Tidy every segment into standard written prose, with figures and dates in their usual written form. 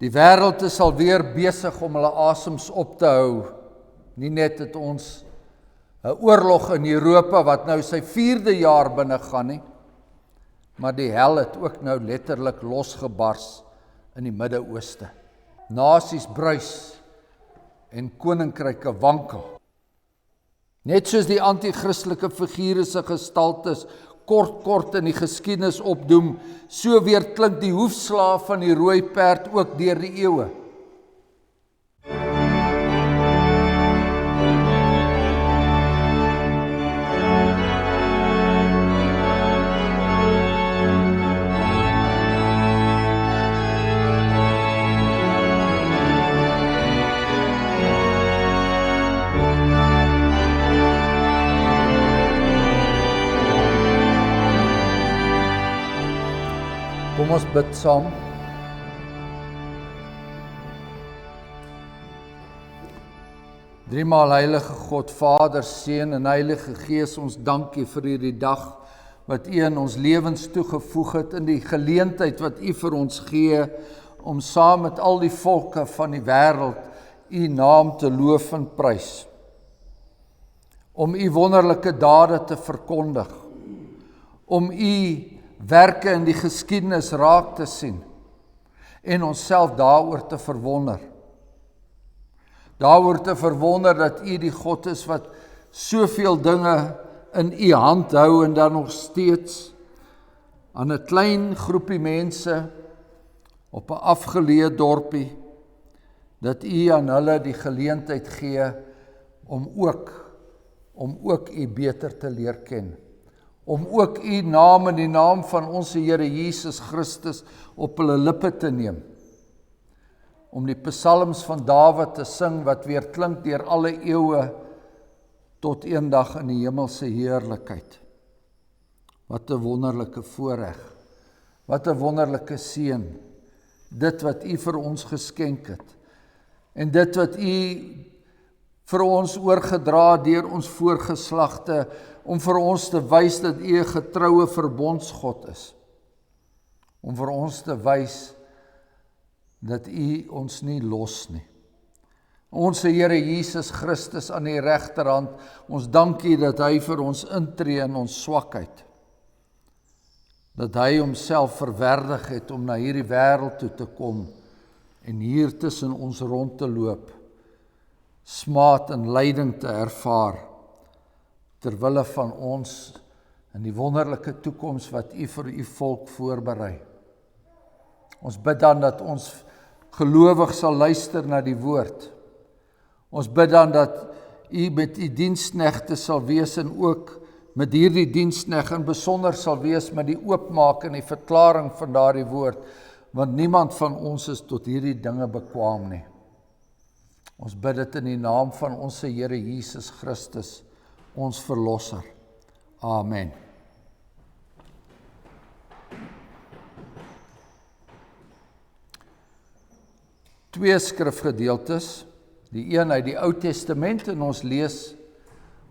Die wêreld is alweer besig om hulle asems op te hou. Nie net het ons 'n oorlog in Europa wat nou sy 4de jaar binne gaan nie, maar die hel het ook nou letterlik losgebars in die Midde-Ooste. Nasies bruis en koninkryke wankel. Net soos die anti-christelike figure se gestaltes kort in die geskiedenis opdoem, so weer klink die hoefslaaf van die rooi perd ook deur die eeue. Kom ons bid saam. Driemaal heilige God, Vader, Seun en Heilige Gees, ons dankie vir hierdie dag wat U in ons lewens toegevoeg het, in die geleentheid wat U vir ons gee om saam met al die volke van die wêreld U naam te loof en prys. Om U wonderlike dade te verkondig, om U werke in die geskiedenis raak te sien en onsself daaroor te verwonder. Daaroor te verwonder dat U die God is wat soveel dinge in U hand hou en dan nog steeds aan 'n klein groepie mense op 'n afgeleë dorpie, dat U aan hulle die geleentheid gee om ook U beter te leer ken. Om ook U naam en die naam van ons Here Jesus Christus op hulle lippe te neem. Om die psalms van Dawid te sing wat weer klink deur alle eeue tot eendag in die hemelse heerlikheid. Wat 'n wonderlike voorreg. Wat 'n wonderlike seën. Dit wat U vir ons geskenk het. En dit wat U vir ons oorgedra deur ons voorgeslagte, om vir ons te wys dat U 'n getroue verbondsgod is. Om vir ons te wys dat U ons nie los nie. Ons Here Jesus Christus aan die regterhand, ons dankie dat Hy vir ons intree in ons swakheid. Dat Hy homself verwerdig het om na hierdie wêreld toe te kom en hier tussen ons rond te loop, smaad en lyding te ervaar, terwille van ons in die wonderlike toekoms wat U vir U volk voorberei. Ons bid dan dat ons gelowig sal luister na die woord. Ons bid dan dat U met U diensknegte sal wees en ook met hierdie dienskneg in besonder sal wees met die oopmaak en die verklaring van daardie woord, want niemand van ons is tot hierdie dinge bekwaam nie. Ons bid dit in die naam van ons Here Jesus Christus, ons Verlosser. Amen. Twee skrifgedeeltes, die een uit die Ou Testament en ons lees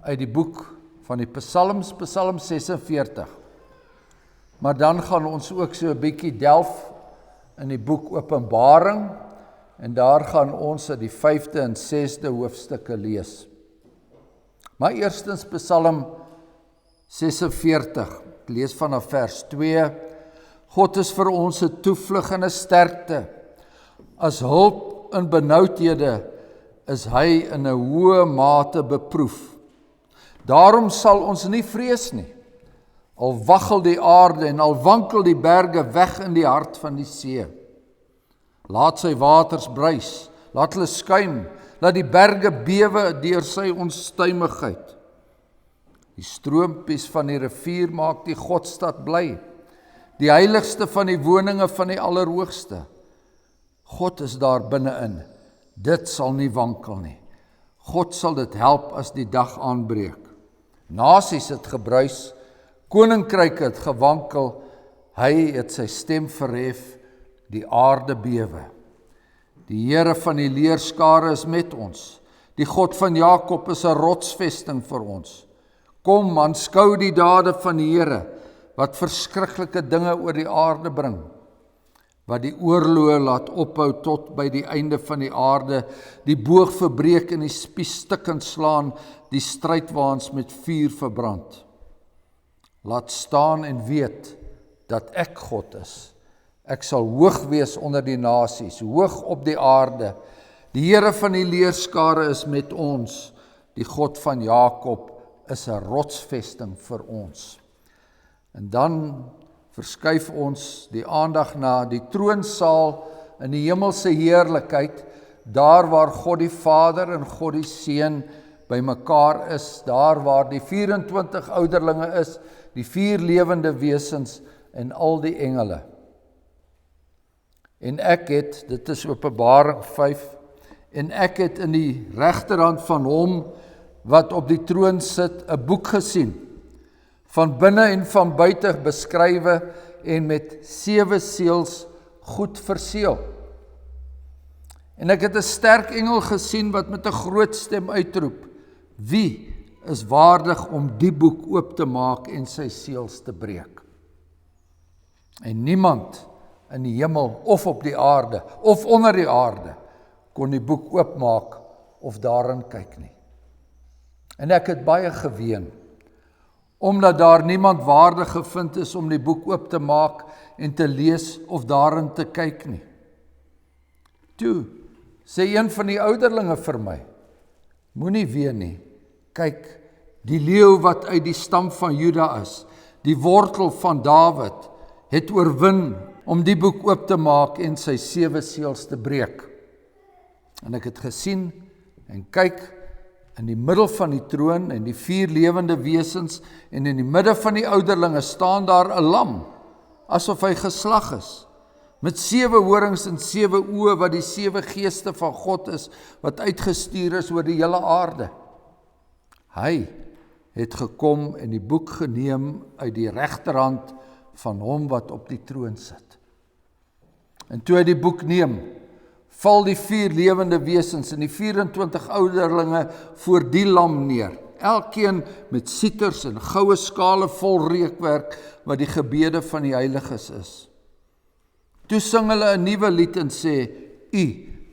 uit die boek van die Psalms, Psalm 46. Maar dan gaan ons ook so 'n bietjie delf in die boek Openbaring en daar gaan ons uit die 5de en 6de hoofstukke lees. Maar eerstens Psalm 46, ek lees vanaf vers 2. God is vir ons 'n toevlug en 'n sterkte. As hulp in benoudhede is hy in 'n hoë mate beproef. Daarom sal ons nie vrees nie. Al waggel die aarde en al wankel die berge weg in die hart van die see. Laat sy waters bruis, laat hulle skuim, laat die berge bewe deur sy onstuimigheid. Die stroompies van die rivier maak die Godstad bly, die heiligste van die woninge van die Allerhoogste. God is daar binne-in, dit sal nie wankel nie. God sal dit help as die dag aanbreek. Nasies het gebruis, koninkryke het gewankel, hy het sy stem verhef, die aarde bewe. Die Here van die leerskare is met ons. Die God van Jakob is 'n rotsvesting vir ons. Kom, aanskou die dade van die Here, wat verskriklike dinge oor die aarde bring. wat die oorloë laat ophou tot by die einde van die aarde, die boog verbreek en die spies stukkend slaan, die strydwaans met vuur verbrand. Laat staan en weet dat ek God is. Ek sal hoog wees onder die nasies, hoog op die aarde. Die Here van die leerskare is met ons. Die God van Jakob is 'n rotsvesting vir ons. En dan verskuif ons die aandag na die troonsaal in die hemelse heerlikheid, daar waar God die Vader en God die Seun by mekaar is, daar waar die 24 ouderlinge is, die 4 lewende wesens en al die engele. En ek het, dit is Openbaring 5, en ek het in die regterhand van hom wat op die troon sit, 'n boek gesien, van binne en van buite beskrywe en met 7 seels goed verseël. En ek het 'n sterk engel gesien wat met 'n groot stem uitroep: Wie is waardig om die boek oop te maak en sy seels te breek? En niemand in die hemel of op die aarde of onder die aarde kon die boek oopmaak of daarin kyk nie. En ek het baie geween, omdat daar niemand waardig gevind is om die boek oop te maak en te lees of daarin te kyk nie. Toe sê een van die ouderlinge vir my: Moenie ween nie, kyk, die leeu wat uit die stam van Juda is, die wortel van Dawid, het oorwin om die boek oop te maak en sy 7 seels te breek. En ek het gesien en kyk, in die middel van die troon en die 4 lewende wesens en in die midde van die ouderlinge staan daar 'n lam, asof hy geslag is, met 7 horings en 7 oë, wat die 7 geeste van God is, wat uitgestuur is oor die hele aarde. Hy het gekom en die boek geneem uit die regterhand van hom wat op die troon sit. En toe hy die boek neem, val die 4 lewende wesens en die 24 ouderlinge voor die lam neer, elkeen met sieters en goue skale vol reukwerk, wat die gebede van die heiliges is. Toe sing hulle 'n nuwe lied en sê: U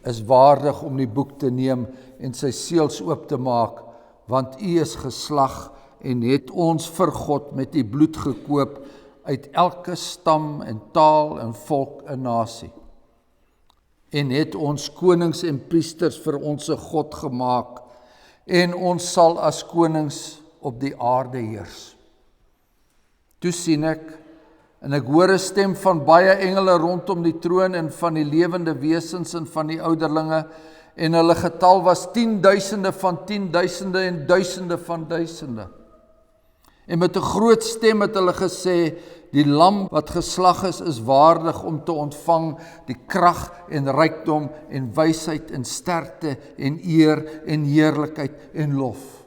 is waardig om die boek te neem en sy seels oop te maak, want U is geslag en het ons vir God met U bloed gekoop uit elke stam en taal en volk en nasie. En het ons konings en priesters vir ons God gemaak, en ons sal as konings op die aarde heers. Toe sien ek, en ek hoor 'n stem van baie engele rondom die troon en van die lewende wesens en van die ouderlinge, en hulle getal was 10.000 van 10.000 en duisende van duisende. En met 'n groot stem het hulle gesê: Die lam wat geslag is waardig om te ontvang die krag en rykdom en wysheid en sterkte en eer en heerlikheid en lof.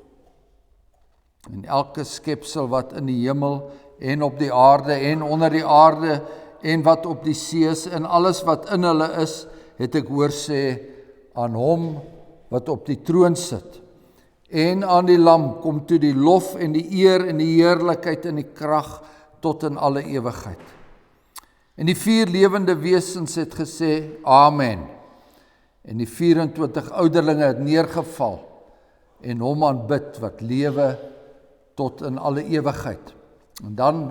En elke skepsel wat in die hemel en op die aarde en onder die aarde en wat op die see is en alles wat in hulle is, het ek hoor sê: Aan hom wat op die troon sit en aan die lam kom toe die lof en die eer en die heerlikheid en die krag tot in alle ewigheid. En die 4 lewende wesens het gesê: Amen. En die 24 ouderlinge het neergeval en hom aanbid wat lewe tot in alle ewigheid. En dan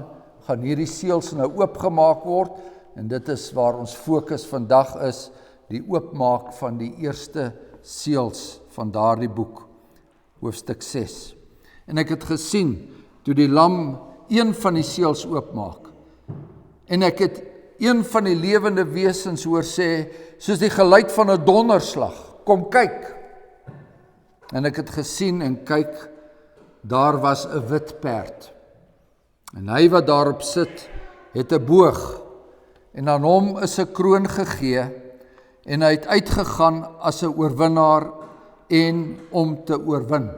gaan hierdie seels nou oopgemaak word, en dit is waar ons fokus vandag is, die oopmaak van die eerste seels van daardie boek, hoofstuk 6. En ek het gesien, toe die lam een van die seels oopmaak, en ek het een van die lewende wesens hoor sê, soos die geluid van 'n donderslag: Kom kyk. En ek het gesien en kyk, daar was 'n wit perd. En hy wat daarop sit, het 'n boog, en aan hom is 'n kroon gegee, en hy het uitgegaan as 'n oorwinnaar en om te oorwin.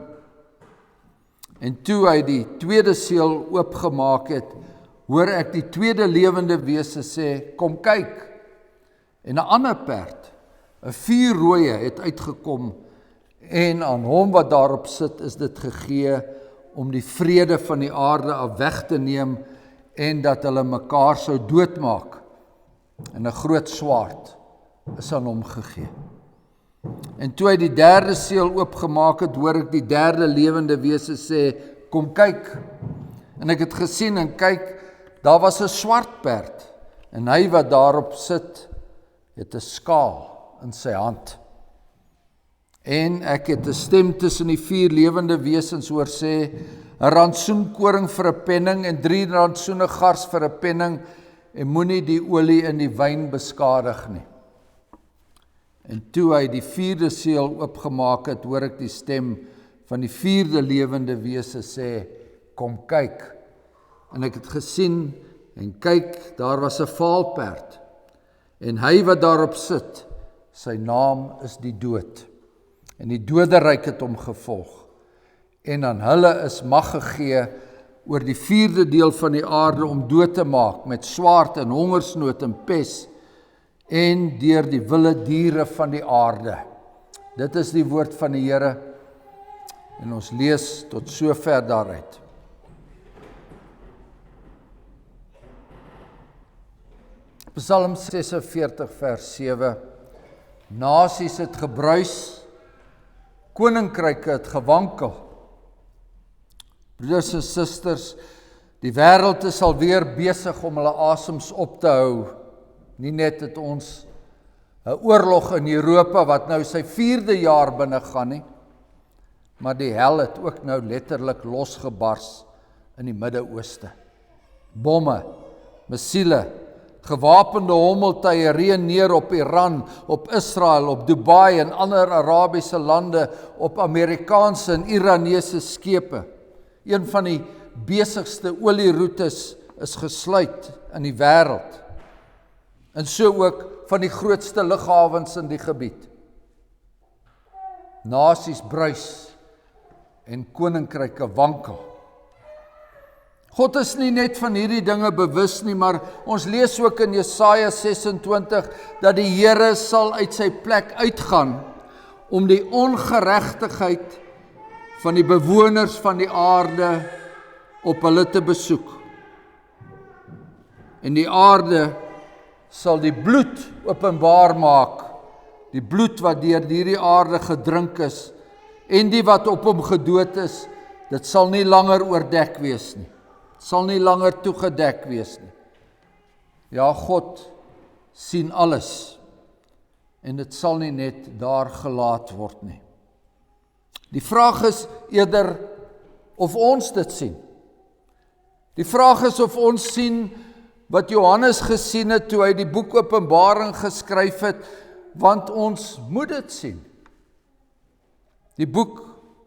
En toe hy die tweede seël oopgemaak het, hoor ek die tweede lewende wese sê: Kom kyk. En 'n ander perd, 'n vuurrooie, het uitgekom, en aan hom wat daarop sit is dit gegee om die vrede van die aarde af weg te neem, en dat hulle mekaar sou doodmaak, en 'n groot swaard is aan hom gegee. En toe hy die derde seël oopgemaak het, hoor ek die derde lewende wese sê, kom kyk. En ek het gesien en kyk, daar was 'n swart perd, en hy wat daarop sit, het 'n skaal in sy hand. En ek het 'n stem tussen die 4 lewende wesens hoor sê, 'n rantsoen koring vir 'n penning en 3 rantsoene gars vir 'n penning, en moenie die olie in die wyn beskadig nie. En toe hy die 4de seël oopgemaak het, hoor ek die stem van die 4de lewende wese sê, kom kyk. En ek het gesien en kyk, daar was 'n vaalperd, en hy wat daarop sit, sy naam is die dood. En die doderyk het hom gevolg. En aan hulle is mag gegee oor die 4de deel van die aarde om dood te maak met swaard en hongersnood en pes, en deur die wilde diere van die aarde. Dit is die woord van die Here, en ons lees tot sover daaruit. Psalm 46 vers 7. Nasies het gebruis, koninkryke het gewankel. Broeders en susters, die wêreld is alweer besig om hulle asems op te hou. Nie net het ons 'n oorlog in Europa wat nou sy 4de jaar binne gaan nie, maar die hel het ook nou letterlik losgebars in die Midde-Ooste. Bomme, missiele, gewapende hommeltuie reën neer op Iran, op Israel, op Dubai en ander Arabiese lande, op Amerikaanse en Iranese skepe. Een van die besigste olieroetes is gesluit in die wêreld. En so ook van die grootste lughawens in die gebied. Nasies bruis en koninkryke wankel. God is nie net van hierdie dinge bewus nie, maar ons lees ook in Jesaja 26 dat die Here sal uit sy plek uitgaan om die ongeregtigheid van die bewoners van die aarde op hulle te besoek. En die aarde sal die bloed openbaar maak, die bloed wat deur hierdie aarde gedrink is, en die wat op hom gedood is, dit sal nie langer oordek wees nie. Sal nie langer toegedek wees nie. Ja, God sien alles, en dit sal nie net daar gelaat word nie. Die vraag is eerder of ons dit sien. Die vraag is of ons sien wat Johannes gesien het toe hy die boek Openbaring geskryf het, want ons moet dit sien. Die boek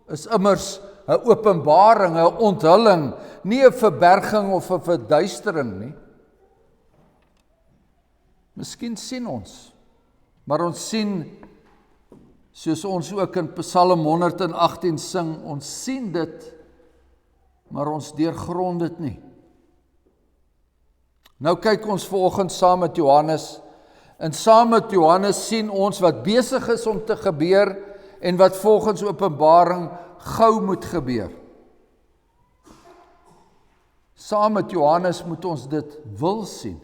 is immers 'n openbaring, 'n onthulling, nie 'n verberging of 'n verduistering nie. Miskien sien ons, maar ons sien, soos ons ook in Psalm 118 sing, ons sien dit, maar ons deurgrond dit nie. Nou kyk ons vanoggend saam met Johannes, en saam met Johannes sien ons wat besig is om te gebeur, en wat volgens Openbaring gou moet gebeur. Saam met Johannes moet ons dit wil sien.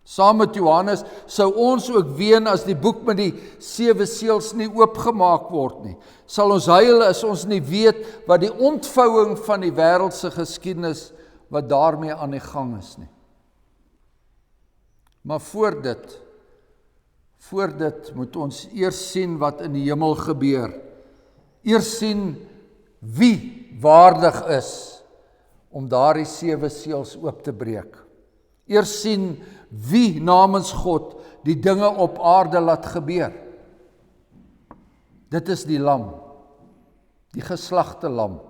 Saam met Johannes sou ons ook ween as die boek met die 7 seels nie oopgemaak word nie. Sal ons huil as ons nie weet wat die ontvouing van die wêreldse geskiedenis wat daarmee aan die gang is nie. Maar voor dit moet ons eers sien wat in die hemel gebeur. Eers sien wie waardig is om daardie 7 seels oop te breek. Eers sien wie namens God die dinge op aarde laat gebeur. Dit is die lam, die geslagte lam.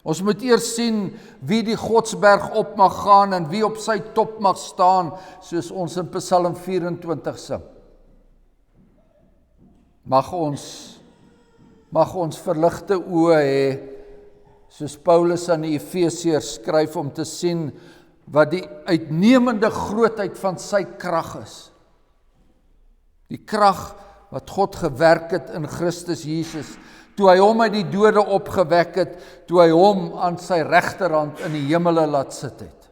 Ons moet eers sien wie die Godsberg op mag gaan en wie op sy top mag staan, soos ons in Psalm 24 sing. Mag ons verligte oë hê, soos Paulus aan die Efesiërs skryf, om te sien wat die uitnemende grootheid van sy krag is. Die krag wat God gewerk het in Christus Jesus, toe hy hom uit die dode opgewek het, toe hy hom aan sy regterhand in die hemele laat sit het.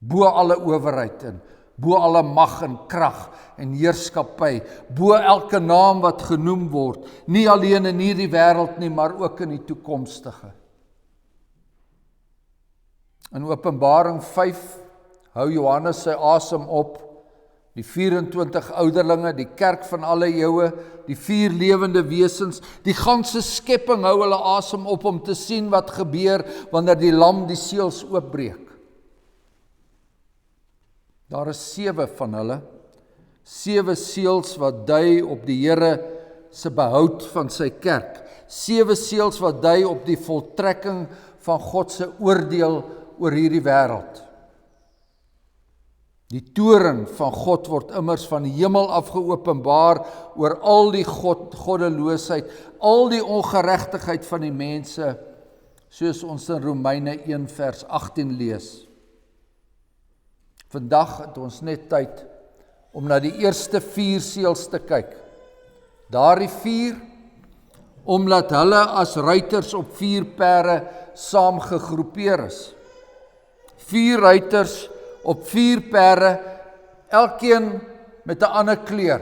Bo alle owerheid en bo alle mag en krag en heerskappy, bo elke naam wat genoem word, nie alleen in hierdie wêreld nie, maar ook in die toekomstige. In Openbaring 5 hou Johannes sy asem op, die 24 ouderlinge, die kerk van alle eeue, die 4 lewende wesens, die ganse skepping hou hulle asem op om te sien wat gebeur wanneer die lam die seels oopbreek. Daar is 7 van hulle, 7 seels wat dui op die Here se behoud van sy kerk, 7 seels wat dui op die voltrekking van God se oordeel oor hierdie wêreld. Die toorn van God word immers van die hemel af geopenbaar oor al die goddeloosheid, al die ongeregtigheid van die mense, soos ons in Romeine 1 vers 18 lees. Vandag het ons net tyd om na die eerste 4 seels te kyk. Daardie 4, omdat hulle as ruiters op 4 perde saam gegroepeer is. 4 ruiters op 4 perde, elkeen met 'n ander kleur.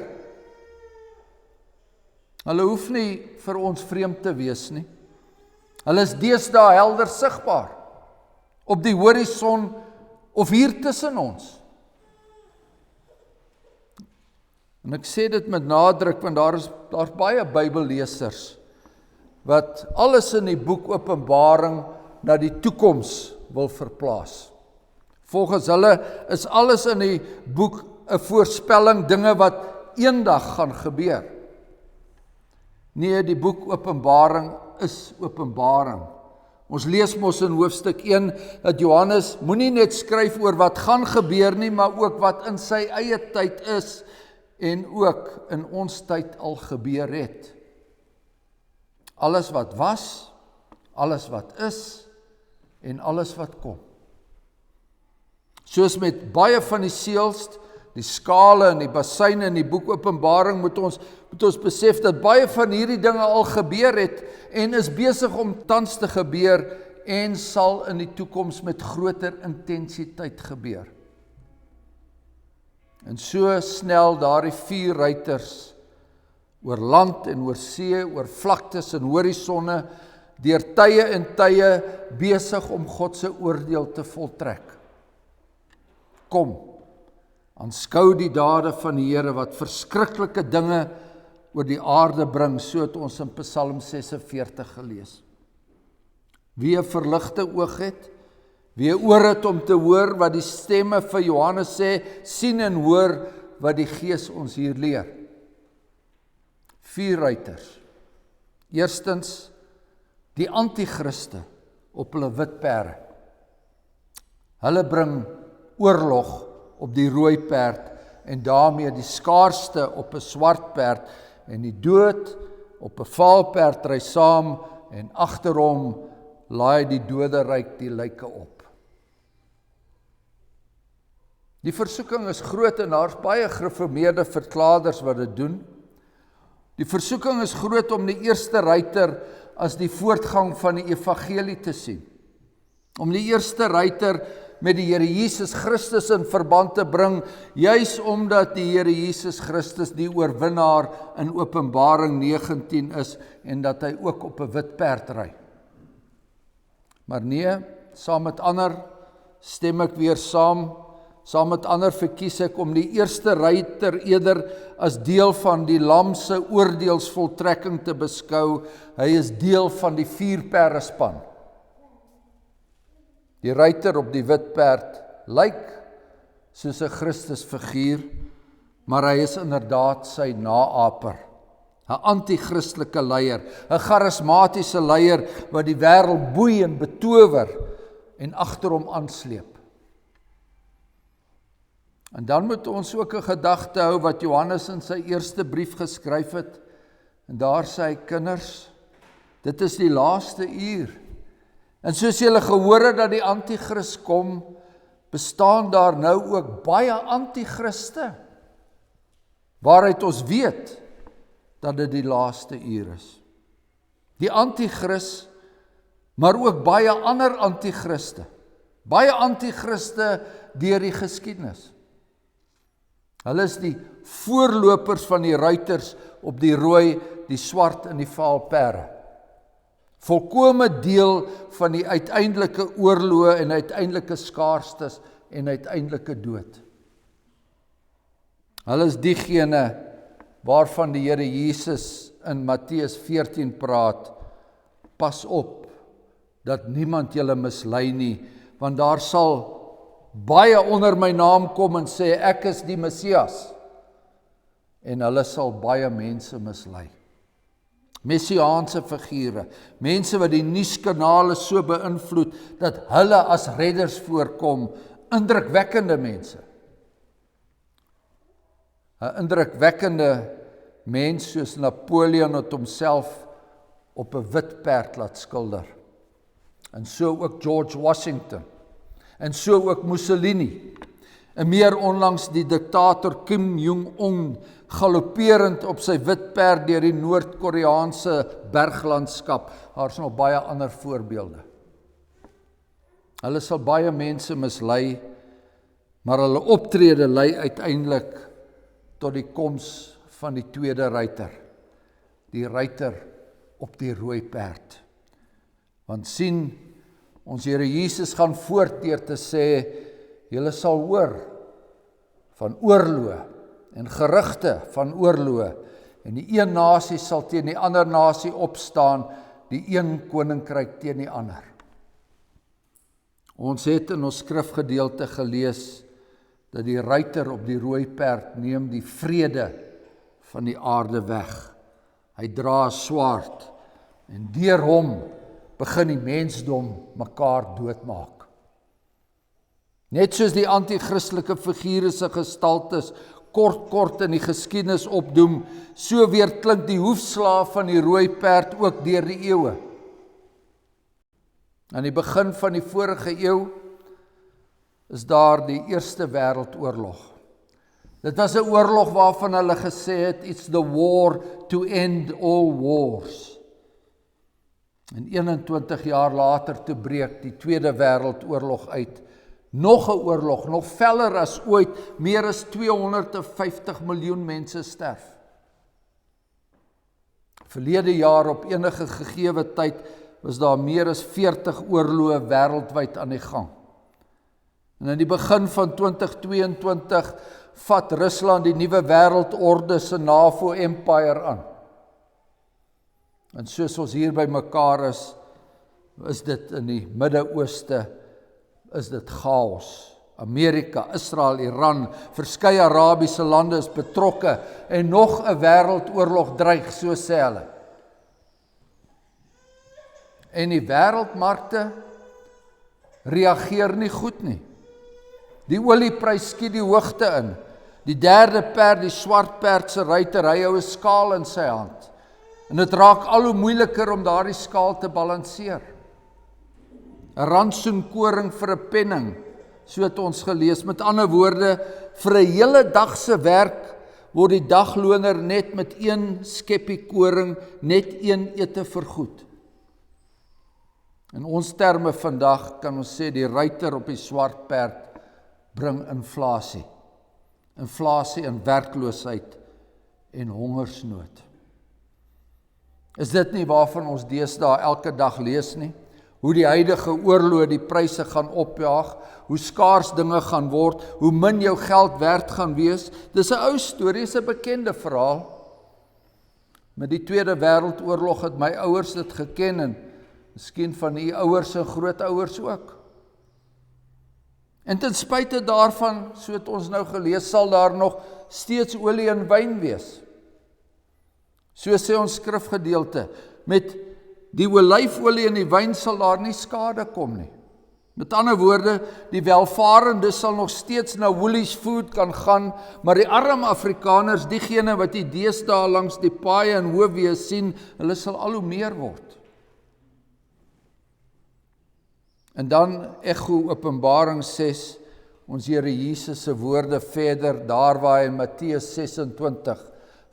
Hulle hoef nie vir ons vreemd te wees nie. Hulle is deesdae helder sigbaar op die horison of hier tussen ons. En ek sê dit met nadruk, want daar's baie Bybellesers wat alles in die boek Openbaring na die toekoms wil verplaas. Volgens hulle is alles in die boek 'n voorspelling, dinge wat eendag gaan gebeur. Nee, die boek Openbaring is Openbaring. Ons lees mos in hoofstuk 1 dat Johannes moenie net skryf oor wat gaan gebeur nie, maar ook wat in sy eie tyd is en ook in ons tyd al gebeur het. Alles wat was, alles wat is en alles wat kom. Soos met baie van die seels, die skale en die basyne in die boek Openbaring moet ons besef dat baie van hierdie dinge al gebeur het en is besig om tans te gebeur en sal in die toekoms met groter intensiteit gebeur. En so snel daardie 4 ruiters oor land en oor see, oor vlaktes en horisonne, deur tye en tye besig om God se oordeel te voltrek. Kom, aanskou die dade van die Here wat verskriklike dinge oor die aarde bring, so het ons in Psalm 46 gelees. Wie 'n verligte oog het, wie 'n oor het om te hoor wat die stemme vir Johannes sê, sien en hoor wat die Gees ons hier leer. 4 ruiters. Eerstens, die antichriste op hulle wit perde. Hulle bring oorlog op die rooi perd en daarmee die skaarsste op 'n swart perd en die dood op 'n vaalperd ry saam en agter hom laai die doderyk die lyke op. Die versoeking is groot en daar's baie gereformeerde verklaarders wat dit doen. Die versoeking is groot om die eerste ruiter as die voortgang van die evangelie te sien. Om die eerste ruiter met die Here Jesus Christus in verband te bring, juis omdat die Here Jesus Christus die oorwinnaar in Openbaring 19 is en dat hy ook op 'n wit perd ry. Maar nee, saam met ander stem ek weer saam met ander verkies ek om die eerste ruiter eerder as deel van die lam se oordeelsvoltrekking te beskou. Hy is deel van die 4 perde span. Die ruiter op die wit perd lyk soos 'n Christusfiguur, maar hy is inderdaad sy naaper, 'n anti-christelike leier, 'n charismatiese leier wat die wêreld boei en betower en agter hom aansleep. En dan moet ons ook 'n gedagte hou wat Johannes in sy eerste brief geskryf het, en daar sê hy, kinders, dit is die laaste uur. En soos julle gehoor het dat die antichrist kom, bestaan daar nou ook baie antichriste, waaruit ons weet dat dit die laaste uur is. Die antichrist, maar ook baie ander antichriste. Baie antichriste deur die geskiedenis. Hulle is die voorlopers van die ruiters op die rooi, die swart en die vaal perde. Volkome deel van die uiteindelike oorloë en uiteindelike skaarstes en uiteindelike dood. Hulle is diegene waarvan die Here Jesus in Matteus 14 praat, pas op dat niemand julle mislei nie, want daar sal baie onder my naam kom en sê ek is die Messias, en hulle sal baie mense mislei. Messiaanse figure, mense wat die nuuskanale so beïnvloed dat hulle as redders voorkom, indrukwekkende mense. 'n Indrukwekkende mens soos Napoleon het homself op 'n wit perd laat skilder. En so ook George Washington. En so ook Mussolini. En meer onlangs die diktator Kim Jong-un galopperend op sy wit perd deur die Noord-Koreaanse berglandskap. Daar is nog baie ander voorbeelde. Hulle sal baie mense mislei, maar hulle optrede lei uiteindelik tot die koms van die tweede ruiter. Die ruiter op die rooi perd. Want sien, ons Here Jesus gaan voort deur te sê, julle sal hoor van oorloë en gerugte van oorloë, en die een nasie sal teen die ander nasie opstaan, die een koninkryk teen die ander. Ons het in ons skrifgedeelte gelees dat die ruiter op die rooi perd neem die vrede van die aarde weg. Hy dra 'n swaard en deur hom begin die mensdom mekaar doodmaak. Net soos die anti-christelike figure se gestaltes kort in die geskiedenis opdoem, so weer klink die hoefslaaf van die rooi perd ook deur die eeue. Aan die begin van die vorige eeu is daar die Eerste Wêreldoorlog. Dit was 'n oorlog waarvan hulle gesê het, it's the war to end all wars. En 21 jaar later toe breek die Tweede Wêreldoorlog uit. Nog 'n oorlog, nog veller as ooit, meer as 250 miljoen mense sterf. Verlede jaar op enige gegeewe tyd was daar meer as 40 oorloë wêreldwyd aan die gang. En in die begin van 2022 vat Rusland die nuwe wêreldorde se NAVO empire aan. En soos ons hier by mekaar is dit in die Midde-Ooste, is dit chaos. Amerika, Israel, Iran, verskeie Arabiese lande is betrokke en nog 'n wêreldoorlog dreig, so sê hulle. En die wêreldmarkte reageer nie goed nie. Die olieprys skiet die hoogte in. Die derde perd, die swart perd se ruiter, hy hou 'n skaal in sy hand. En dit raak al hoe moeiliker om daardie skaal te balanseer. 'n Rantsoenkoring vir 'n penning, so het ons gelees. Met ander woorde, vir 'n hele dag se werk word die dagloner net met 1 skeppie koring, net 1 ete vergoed. In ons terme vandag kan ons sê die ruiter op die swart perd bring inflasie. Inflasie en werkloosheid en hongersnood. Is dit nie waarvan ons deesdae elke dag lees nie? Hoe die huidige oorloë die pryse gaan opjaag, hoe skaars dinge gaan word, hoe min jou geld werd gaan wees. Dis 'n ou storie, is 'n bekende verhaal. Met die Tweede Wêreldoorlog het my ouers dit geken en miskien van u ouers en grootouers ook. En ten spyte daarvan, so het ons nou gelees, sal daar nog steeds olie en wyn wees. So sê ons skrifgedeelte, met die olyfolie en die wyn sal daar nie skade kom nie. Met ander woorde, die welvarende sal nog steeds na Woolies Food kan gaan, maar die arm Afrikaners, diegene wat die deesdae langs die paaie en hoofweë sien, hulle sal al hoe meer word. En dan echo Openbaring 6, ons Here Jesus se woorde verder, daar waar hy in Matteus 26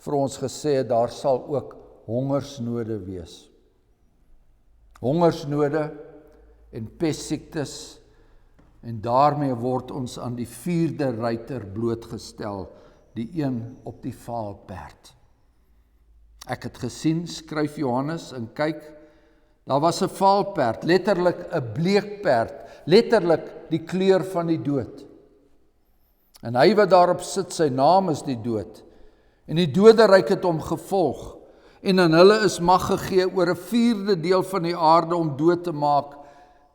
vir ons gesê het, daar sal ook hongersnode wees. Hongersnode en pestsiektes, en daarmee word ons aan die 4de ruiter blootgestel, die een op die vaalperd. Ek het gesien, skryf Johannes, en kyk, daar was 'n vaalperd, letterlik 'n bleekperd, letterlik die kleur van die dood. En hy wat daarop sit, sy naam is die dood. En die doderyk het hom gevolg, en aan hulle is mag gegee oor 'n 4de deel van die aarde om dood te maak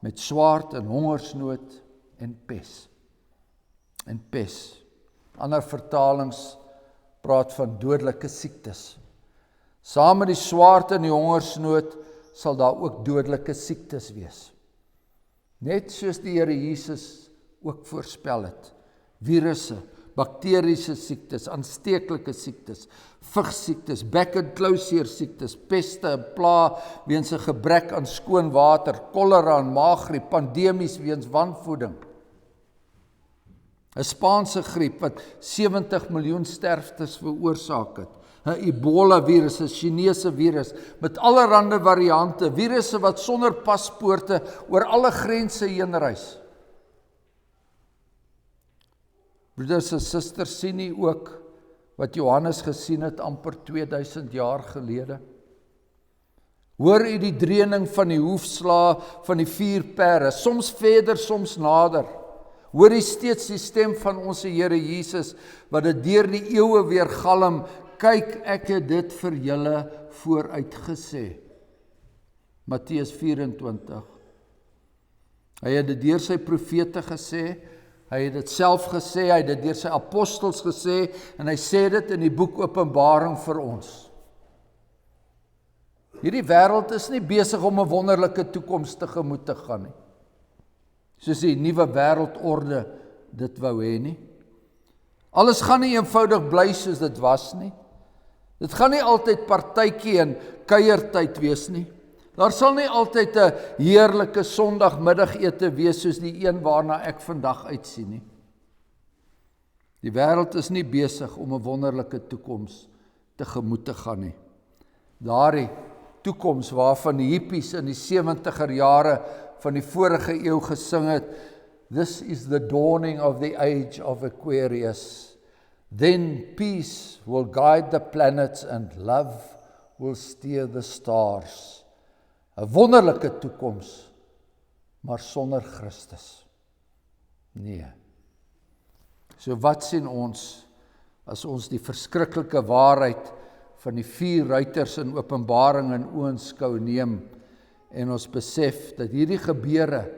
met swaard en hongersnood en pes. En pes. Ander vertalings praat van dodelike siektes. Saam met die swaard en die hongersnood sal daar ook dodelike siektes wees. Net soos die Here Jesus ook voorspel het. Virusse, bakteriese siektes, aansteeklike siektes, vigsiektes, bek- en klauseer siektes, peste en pla weens 'n gebrek aan skoon water, kolera en maaggriep, pandemies weens wanvoeding. 'n Spaanse griep wat 70 miljoen sterftes veroorsaak het. 'n Ebola virus, 'n Chinese virus met allerlei variante, virusse wat sonder paspoorte oor alle grense heen reis. Broeders en susters, sien nie ook wat Johannes gesien het amper 2000 jaar gelede? Hoor u die dreuning van die hoefsla van die 4 perde, soms verder, soms nader. Hoor u steeds die stem van ons Here Jesus, wat dit deur die eeue weer galm, kyk, ek het dit vir julle vooruit gesê. Matteus 24. Hy het dit deur sy profete gesê, hy het dit self gesê, hy het dit deur sy apostels gesê, en hy sê dit in die boek Openbaring vir ons. Hierdie wêreld is nie besig om 'n wonderlike toekoms tegemoet te gaan nie, soos die nuwe wêreldorde dit wou hê nie. Alles gaan nie eenvoudig bly soos dit was nie. Dit gaan nie altyd partytjie en kuiertyd wees nie. Daar sal nie altyd 'n heerlike Sondagmiddagete wees soos die een waarna ek vandag uitsien nie. Die wêreld is nie besig om 'n wonderlike toekoms tegemoet te gaan nie. Daardie toekoms waarvan die hippies in die 70er jare van die vorige eeu gesing het, "This is the dawning of the age of Aquarius. Then peace will guide the planets and love will steer the stars." 'n wonderlike toekoms, maar sonder Christus. Nee. So wat sien ons as ons die verskriklike waarheid van die 4 ruiters in Openbaring in oënskou neem en ons besef dat hierdie gebeure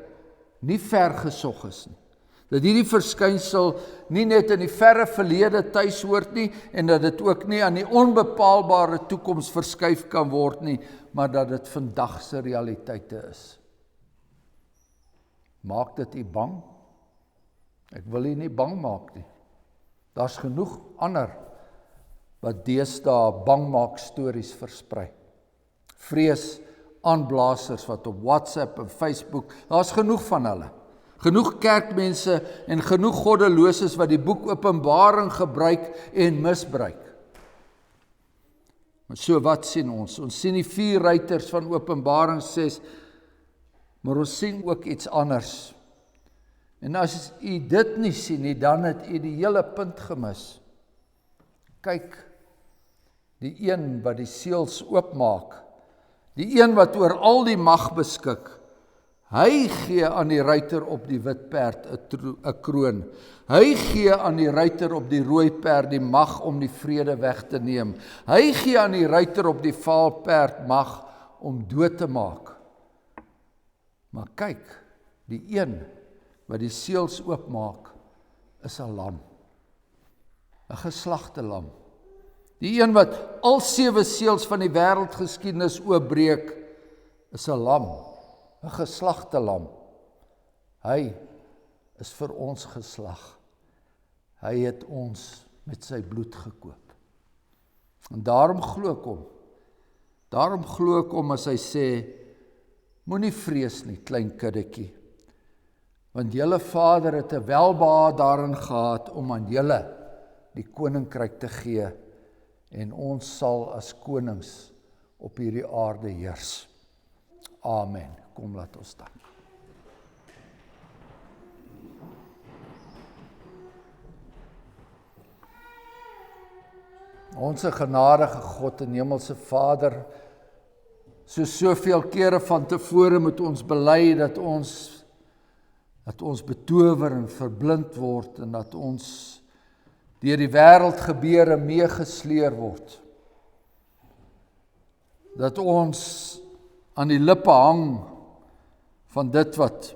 nie vergesog is nie. Dat hierdie verskynsel nie net in die verre verlede tuis hoort nie en dat dit ook nie aan die onbepaalbare toekoms verskuif kan word nie, maar dat dit vandag se realiteite is. Maak dit u bang? Ek wil u nie bang maak nie. Daar's genoeg ander wat deesdae bangmaak stories versprei. Vrees aanblasers wat op WhatsApp en Facebook, daar's genoeg van hulle. Genoeg kerkmense en genoeg goddeloses wat die boek Openbaring gebruik en misbruik. Maar so wat sien ons? Ons sien die 4 ruiters van Openbaring 6, maar ons sien ook iets anders. En as u dit nie sien nie, dan het u die hele punt gemis. Kyk, die een wat die seels oopmaak, die een wat oor al die mag beskik, hy gee aan die ruiter op die wit perd 'n kroon. Hy gee aan die ruiter op die rooi perd die mag om die vrede weg te neem. Hy gee aan die ruiter op die vaal perd mag om dood te maak. Maar kyk, die een wat die seels oopmaak, is 'n lam. 'n geslagte lam. Die een wat al 7 seels van die wêreldgeskiedenis oopbreek, is 'n lam. 'n geslagte lam. Hy is vir ons geslag. Hy het ons met sy bloed gekoop. En daarom glo ek hom. Daarom glo ek hom as hy sê, moenie vrees nie, klein kiddetjie, want julle Vader het 'n welbehae daarin gehad om aan julle die koninkryk te gee, en ons sal as konings op hierdie aarde heers. Amen. Kom, laat ons staan. Onse genadige God en Hemelse Vader, soveel kere van tevore moet ons bely dat ons betower en verblind word en dat ons deur die wêreldgebeure meegesleer word. Dat ons aan die lippe hang van dit wat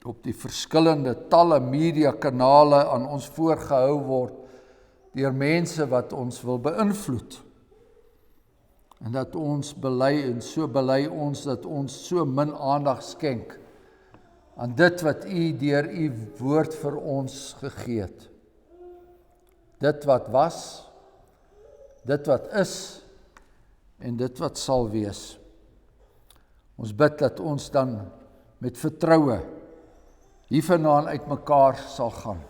op die verskillende talle media kanale aan ons voorgehou word deur mense wat ons wil beïnvloed. En dat ons bely en so bely ons dat ons so min aandag skenk aan dit wat U deur U woord vir ons gegee het. Dit wat was, dit wat is en dit wat sal wees. Ons bid dat ons dan met vertroue hiervandaan uitmekaar sal gaan.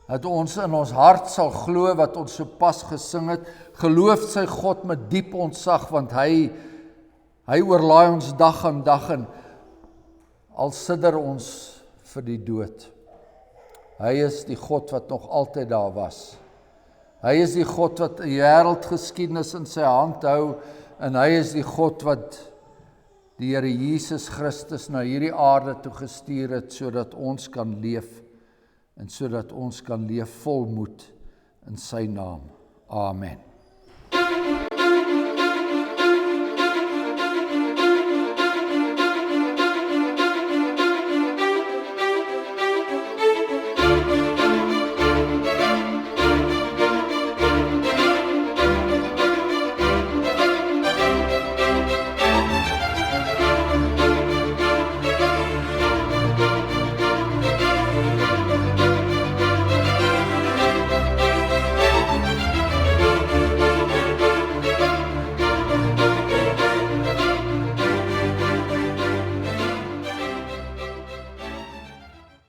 Dat ons in ons hart sal glo wat ons sopas gesing het, geloof sy God met diep ontzag, want hy oorlaai ons dag aan dag en al sidder ons vir die dood. Hy is die God wat nog altyd daar was. Hy is die God wat die wêreldgeskiedenis in sy hand hou en hy is die God wat die Here Jesus Christus na hierdie aarde toe gestuur het sodat ons kan leef en sodat ons kan leef vol moed in sy naam. Amen.